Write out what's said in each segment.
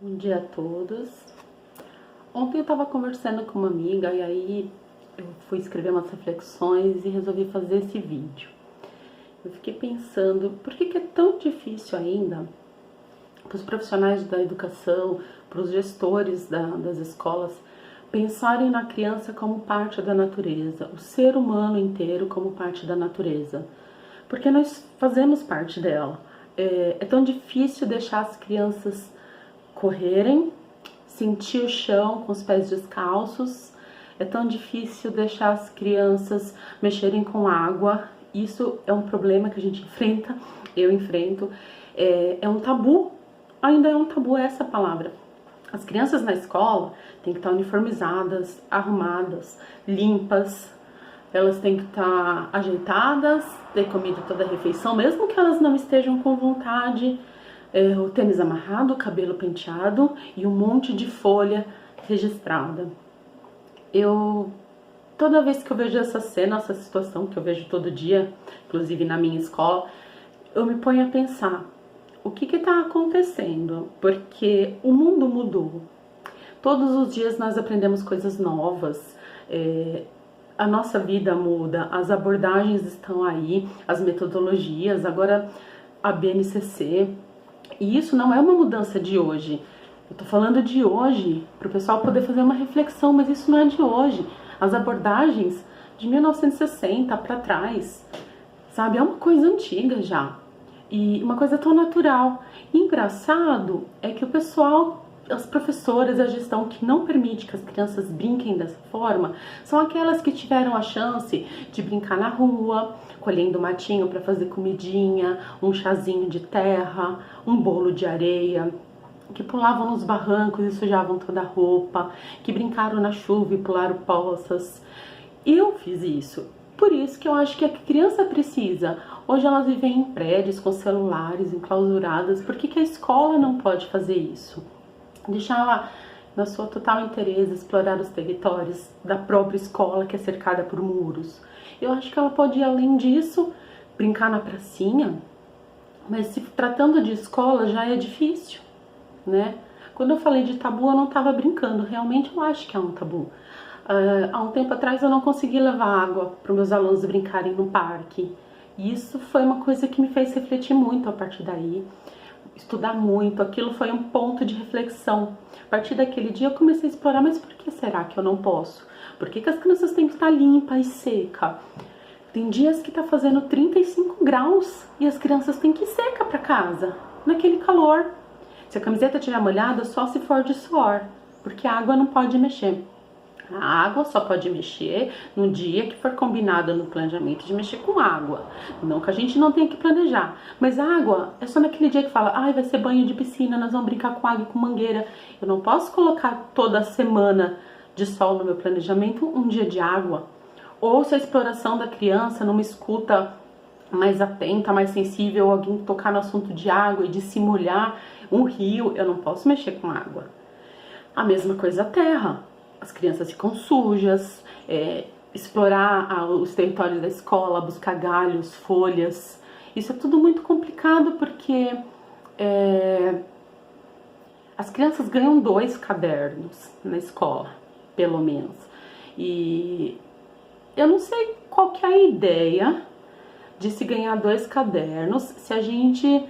Bom dia a todos. Ontem eu estava conversando com uma amiga e aí eu fui escrever umas reflexões e resolvi fazer esse vídeo. Eu fiquei pensando, por que é tão difícil ainda para os profissionais da educação, para os gestores das escolas, pensarem na criança como parte da natureza, o ser humano inteiro como parte da natureza? Porque nós fazemos parte dela. É tão difícil deixar as crianças correrem, sentir o chão com os pés descalços. É tão difícil deixar as crianças mexerem com água. Isso é um problema que a gente enfrenta, eu enfrento. É um tabu, ainda é um tabu essa palavra. As crianças na escola têm que estar uniformizadas, arrumadas, limpas. Elas têm que estar ajeitadas, ter comido toda a refeição, mesmo que elas não estejam com vontade. O tênis amarrado, o cabelo penteado e um monte de folha registrada. Toda vez que eu vejo essa cena, essa situação que eu vejo todo dia, inclusive na minha escola, eu me ponho a pensar, o que está acontecendo? Porque o mundo mudou. Todos os dias nós aprendemos coisas novas, a nossa vida muda, as abordagens estão aí, as metodologias, agora a BNCC. E isso não é uma mudança de hoje. Eu tô falando de hoje, para o pessoal poder fazer uma reflexão, mas isso não é de hoje. As abordagens de 1960 para trás, sabe? É uma coisa antiga já. E uma coisa tão natural. E engraçado é que o pessoal, as professoras, a gestão que não permite que as crianças brinquem dessa forma, são aquelas que tiveram a chance de brincar na rua, colhendo matinho para fazer comidinha, um chazinho de terra, um bolo de areia, que pulavam nos barrancos e sujavam toda a roupa, que brincaram na chuva e pularam poças. Eu fiz isso. Por isso que eu acho que a criança precisa. Hoje elas vivem em prédios com celulares enclausuradas. Por que a escola não pode fazer isso? Deixar ela na sua total interesse explorar os territórios da própria escola, que é cercada por muros. Eu acho que ela pode ir além disso, brincar na pracinha, mas se tratando de escola já é difícil, né? Quando eu falei de tabu, eu não estava brincando, realmente eu acho que é um tabu. Há um tempo atrás eu não consegui levar água para os meus alunos brincarem no parque. E isso foi uma coisa que me fez refletir muito a partir daí, estudar muito. Aquilo foi um ponto de reflexão. A partir daquele dia eu comecei a explorar, mas por que será que eu não posso? Por que as crianças têm que estar limpa e seca? Tem dias que tá fazendo 35 graus e as crianças têm que ir seca para casa, naquele calor. Se a camiseta estiver molhada, só se for de suor, porque a água não pode mexer. A água só pode mexer no dia que for combinado no planejamento de mexer com água. Não que a gente não tenha que planejar, mas a água é só naquele dia que fala, vai ser banho de piscina, nós vamos brincar com água e com mangueira. Eu não posso colocar toda semana de sol no meu planejamento um dia de água. Ou se a exploração da criança numa escuta mais atenta, mais sensível, alguém tocar no assunto de água e de se molhar um rio, eu não posso mexer com água. A mesma coisa a terra. As crianças ficam sujas, explorar os territórios da escola, buscar galhos, folhas. Isso é tudo muito complicado porque as crianças ganham 2 cadernos na escola, pelo menos. E eu não sei qual que é a ideia de se ganhar 2 cadernos se a gente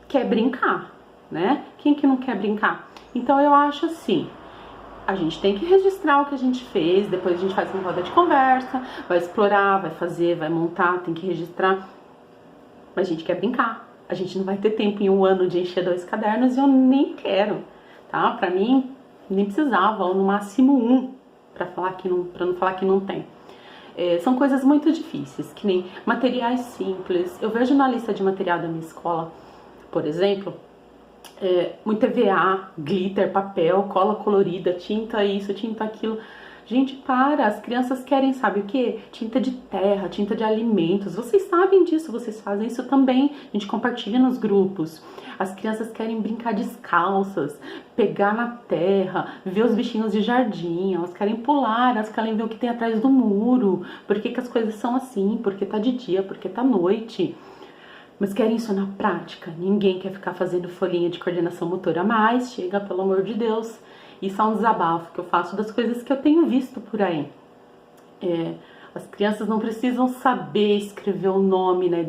quer brincar, né? Quem que não quer brincar? Então eu acho assim, a gente tem que registrar o que a gente fez, depois a gente faz uma roda de conversa, vai explorar, vai fazer, vai montar, tem que registrar, mas a gente quer brincar. A gente não vai ter tempo em um ano de encher 2 cadernos e eu nem quero, tá? Pra mim, nem precisava, ou no máximo 1, pra não falar que não tem. São coisas muito difíceis, que nem materiais simples. Eu vejo na lista de material da minha escola, por exemplo, muito EVA, glitter, papel, cola colorida, tinta isso, tinta aquilo. Gente, as crianças querem, sabe o que? Tinta de terra, tinta de alimentos. Vocês sabem disso, vocês fazem isso também. A gente compartilha nos grupos. As crianças querem brincar descalças, pegar na terra, ver os bichinhos de jardim. Elas querem pular, elas querem ver o que tem atrás do muro. Por que as coisas são assim? Porque tá de dia, porque tá noite. Mas querem isso na prática? Ninguém quer ficar fazendo folhinha de coordenação motora, mas chega, pelo amor de Deus. Isso é um desabafo que eu faço das coisas que eu tenho visto por aí. As crianças não precisam saber escrever o nome, né,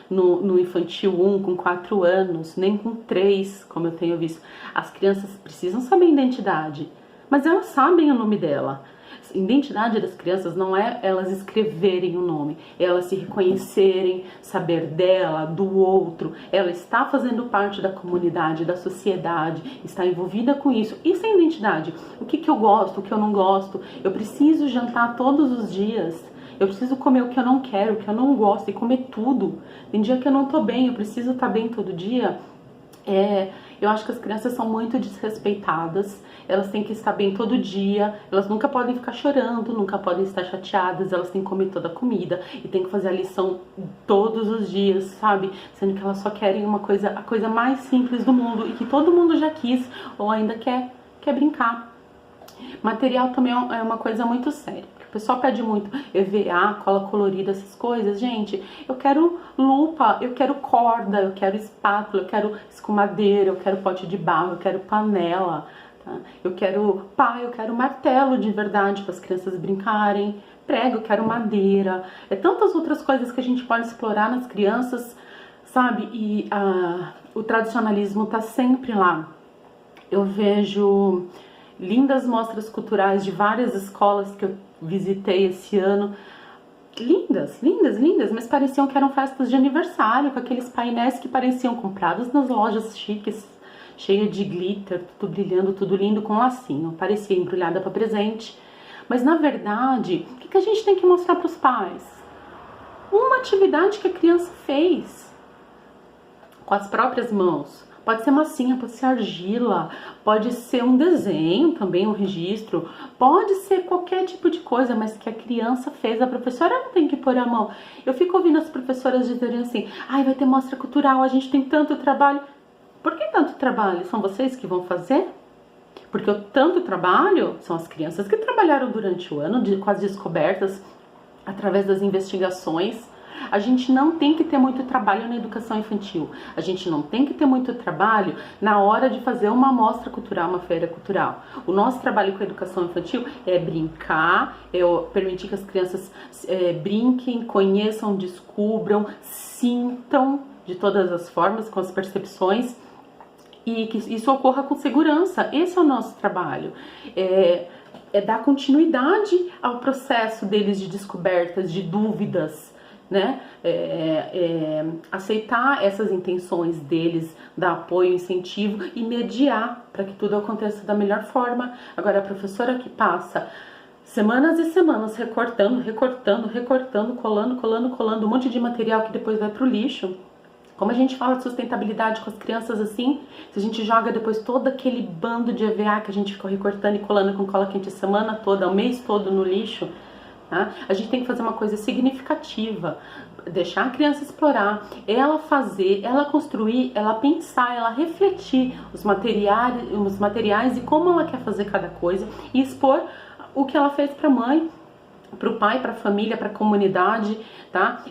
no infantil 1 com 4 anos, nem com 3, como eu tenho visto. As crianças precisam saber a identidade, mas elas sabem o nome dela. A identidade das crianças não é elas escreverem o nome, é elas se reconhecerem, saber dela, do outro. Ela está fazendo parte da comunidade, da sociedade, está envolvida com isso. Isso é identidade. O que eu gosto, o que eu não gosto. Eu preciso jantar todos os dias. Eu preciso comer o que eu não quero, o que eu não gosto e comer tudo. Tem dia que eu não tô bem, eu preciso estar bem todo dia. Eu acho que as crianças são muito desrespeitadas, elas têm que estar bem todo dia, elas nunca podem ficar chorando, nunca podem estar chateadas, elas têm que comer toda a comida e têm que fazer a lição todos os dias, sabe? Sendo que elas só querem a coisa mais simples do mundo e que todo mundo já quis ou ainda quer brincar. Material também é uma coisa muito séria. O pessoal pede muito EVA, cola colorida, essas coisas. Gente, eu quero lupa, eu quero corda, eu quero espátula, eu quero escumadeira, eu quero pote de barro, eu quero panela, tá? Eu quero pá, eu quero martelo de verdade para as crianças brincarem, prego, eu quero madeira. Tantas outras coisas que a gente pode explorar nas crianças, sabe? E o tradicionalismo tá sempre lá. Eu vejo lindas mostras culturais de várias escolas que eu visitei esse ano. Lindas, lindas, lindas, mas pareciam que eram festas de aniversário, com aqueles painéis que pareciam comprados nas lojas chiques, cheia de glitter, tudo brilhando, tudo lindo com lacinho. Parecia embrulhada para presente. Mas na verdade, o que a gente tem que mostrar para os pais? Uma atividade que a criança fez com as próprias mãos. Pode ser massinha, pode ser argila, pode ser um desenho também, um registro, pode ser qualquer tipo de coisa, mas que a criança fez, a professora não tem que pôr a mão. Eu fico ouvindo as professoras dizerem assim, ai, vai ter mostra cultural, a gente tem tanto trabalho. Por que tanto trabalho? São vocês que vão fazer? Porque o tanto trabalho são as crianças que trabalharam durante o ano com as descobertas, através das investigações. A gente não tem que ter muito trabalho na educação infantil. A gente não tem que ter muito trabalho na hora de fazer uma mostra cultural, uma feira cultural. O nosso trabalho com a educação infantil é brincar, é permitir que as crianças brinquem, conheçam, descubram, sintam de todas as formas, com as percepções, e que isso ocorra com segurança. Esse é o nosso trabalho. É dar continuidade ao processo deles de descobertas, de dúvidas, né? Aceitar essas intenções deles, dar apoio, incentivo e mediar para que tudo aconteça da melhor forma. Agora, a professora que passa semanas e semanas recortando, colando um monte de material que depois vai pro lixo. Como a gente fala de sustentabilidade com as crianças assim, se a gente joga depois todo aquele bando de EVA que a gente ficou recortando e colando com cola quente a semana toda, o mês todo no lixo, tá? A gente tem que fazer uma coisa significativa, deixar a criança explorar, ela fazer, ela construir, ela pensar, ela refletir os materiais e como ela quer fazer cada coisa e expor o que ela fez para a mãe, para o pai, para a família, para a comunidade, tá?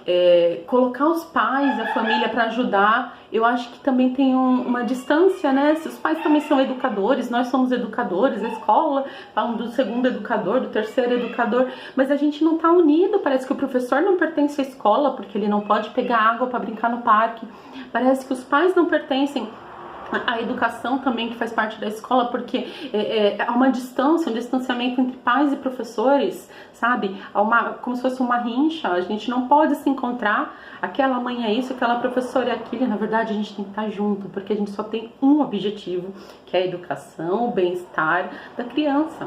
Colocar os pais, a família para ajudar. Eu acho que também tem uma distância, né? Se os pais também são educadores, nós somos educadores, a escola falam do segundo educador, do terceiro educador, mas a gente não tá unido. Parece que o professor não pertence à escola porque ele não pode pegar água para brincar no parque. Parece que os pais não pertencem a educação também, que faz parte da escola, porque há uma distância, um distanciamento entre pais e professores, sabe? Como se fosse uma rincha. A gente não pode se encontrar, aquela mãe é isso, aquela professora é aquilo. Na verdade, a gente tem que estar junto, porque a gente só tem um objetivo, que é a educação, o bem-estar da criança.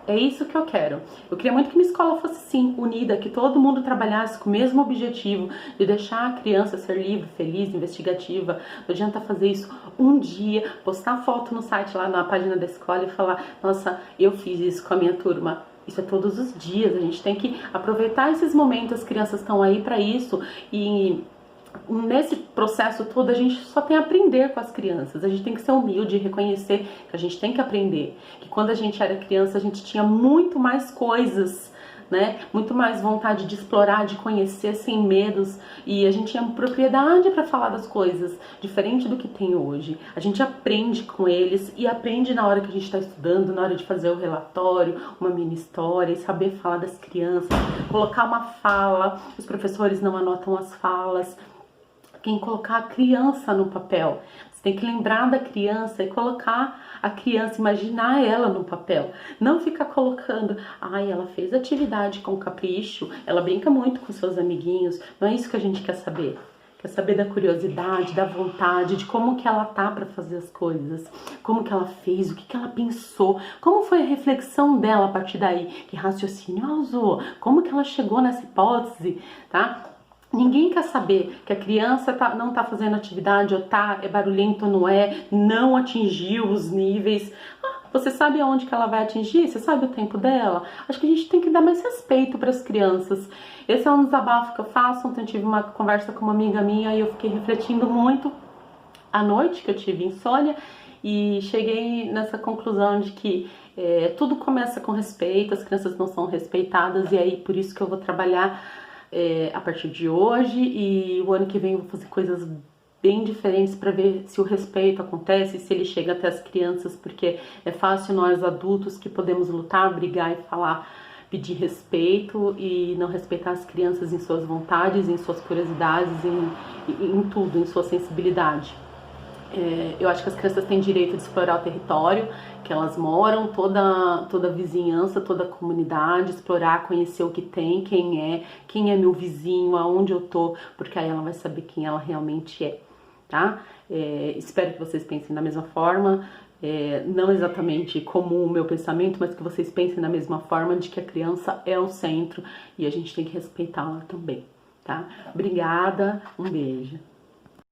É isso que eu quero. Eu queria muito que minha escola fosse assim, unida, que todo mundo trabalhasse com o mesmo objetivo de deixar a criança ser livre, feliz, investigativa. Não adianta fazer isso um dia, postar foto no site lá na página da escola e falar, nossa, eu fiz isso com a minha turma. Isso é todos os dias. A gente tem que aproveitar esses momentos, as crianças estão aí para isso, e nesse processo todo a gente só tem a aprender com as crianças. A gente tem que ser humilde e reconhecer que a gente tem que aprender, que quando a gente era criança a gente tinha muito mais coisas né? Muito mais vontade de explorar, de conhecer sem medos, e a gente tinha propriedade para falar das coisas, diferente do que tem hoje. A gente aprende com eles e aprende na hora que a gente está estudando, na hora de fazer o relatório, uma mini história, e saber falar das crianças, colocar uma fala, os professores não anotam as falas, quem colocar a criança no papel. Você tem que lembrar da criança e colocar a criança, imaginar ela no papel. Não ficar colocando, ai, ela fez atividade com capricho, ela brinca muito com seus amiguinhos. Não é isso que a gente quer saber. Quer saber da curiosidade, da vontade, de como que ela tá para fazer as coisas, como que ela fez, o que que ela pensou, como foi a reflexão dela a partir daí, que raciocínio ela usou, como que ela chegou nessa hipótese, tá? Ninguém quer saber que a criança não tá fazendo atividade, ou é barulhento ou não atingiu os níveis. Você sabe aonde que ela vai atingir? Você sabe o tempo dela? Acho que a gente tem que dar mais respeito para as crianças. Esse é um desabafo que eu faço. Ontem eu tive uma conversa com uma amiga minha e eu fiquei refletindo muito à noite, que eu tive insônia, e cheguei nessa conclusão de que tudo começa com respeito, as crianças não são respeitadas, e aí por isso que eu vou trabalhar a partir de hoje, e o ano que vem eu vou fazer coisas bem diferentes para ver se o respeito acontece, se ele chega até as crianças, porque é fácil nós adultos que podemos lutar, brigar e falar, pedir respeito, e não respeitar as crianças em suas vontades, em suas curiosidades, em tudo, em sua sensibilidade. Eu acho que as crianças têm direito de explorar o território que elas moram, toda a vizinhança, toda a comunidade, explorar, conhecer o que tem, quem é meu vizinho, aonde eu tô, porque aí ela vai saber quem ela realmente é, tá? Espero que vocês pensem da mesma forma, não exatamente como o meu pensamento, mas que vocês pensem da mesma forma, de que a criança é o centro e a gente tem que respeitá-la também, tá? Obrigada, um beijo.